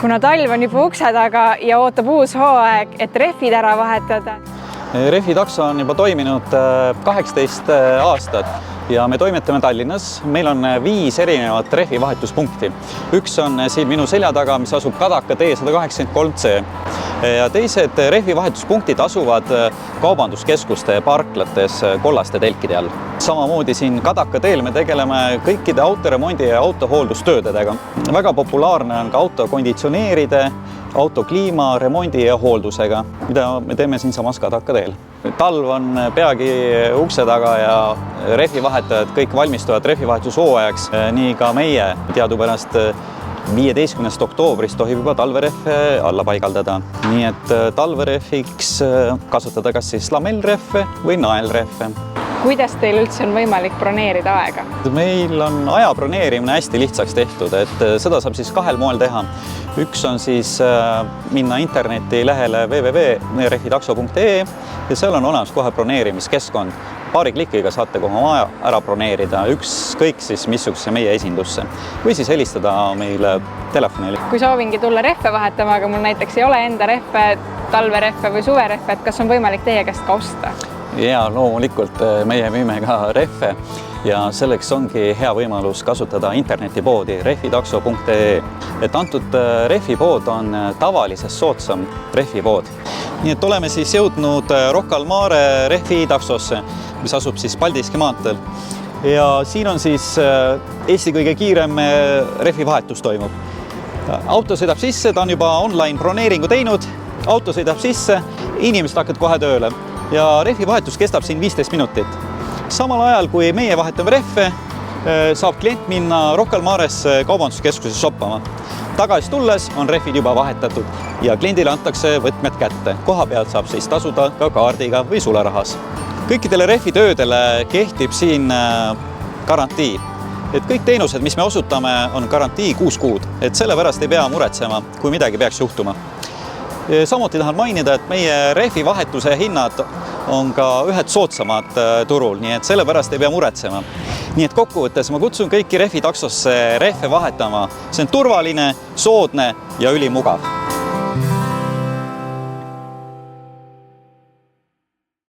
Kuna talv on juba ukse taga ja ootab uus hooaeg, et rehvid ära vahetada. Rehvitakso on juba toiminud 18 aastat ja me toimetame Tallinnas. Meil on 5 erinevat rehvivahetuspunkti. Üks on siin minu selja taga, mis asub Kadaka tee 183C. Ja teised rehvivahetuspunktid asuvad kaubanduskeskuste parklates kollaste telkide all. Samamoodi siin Kadaka teel me tegeleme kõikide autoremondi ja autohooldustöödega. Väga populaarne on ka autokonditsioneeride, autokliima, remondi ja hooldusega, mida me teeme siin samas Kadaka teel. Talv on peagi ukse taga ja rehvivahetajad kõik valmistuvad rehvivahetushooajaks. Nii ka meie teadupärast 15. oktoobrist tohib juba talverehve alla paigaldada. Nii et talverehviks kasutada kas siis lamellrehve või naelrehve. Kuidas teil üldse on võimalik broneerida aega? Meil on aja broneerimine hästi lihtsaks tehtud, et seda saab siis 2 moel teha. Üks on siis minna interneti lehele www.rehvitakso.ee ja seal on olemas kohe broneerimiskeskkond. Paari klikiga saate kohe aja ära broneerida, ükskõik siis missuguse meie esindusse või siis helistada meile telefonile. Kui soovingi tulla rehve vahetama, aga mul näiteks ei ole enda rehve, talverehve või suverehve, et kas on võimalik teie käest ka osta? Ja loomulikult meie müüme ka rehve ja selleks ongi hea võimalus kasutada internetipoodi rehvitakso.ee. Et antud rehvipood on tavalisest soodsam rehvipood. Nii et oleme siis jõudnud Rocca al Mare rehvitaksosse, mis asub siis Paldiski maanteel. Ja siin on siis Eesti kõige kiirem rehvivahetus toimub. Auto sõidab sisse, ta on juba online broneeringu teinud, auto sõidab sisse, inimesed hakkavad kohe tööle. Ja rehvivahetus kestab siin 15 minutit. Samal ajal, kui meie vahetame rehve, saab klient minna Rocca al Maresse kaubanduskeskuses shoppama. Tagasi tulles on rehvid juba vahetatud ja kliendile antakse võtmed kätte. Koha pealt saab siis tasuda ka kaardiga või sularahas. Kõikidele rehvitöödele kehtib siin garantii. Et kõik teenused, mis me osutame, on garantii 6 kuud. Et sellepärast ei pea muretsema, kui midagi peaks juhtuma. Samuti tahan mainida, et meie rehvivahetuse hinnad on ka ühed soodsamad turul, nii et sellepärast ei pea muretsema. Nii et kokkuvõttes ma kutsun kõiki rehvitaksosse rehve vahetama. See on turvaline, soodne ja ülimugav.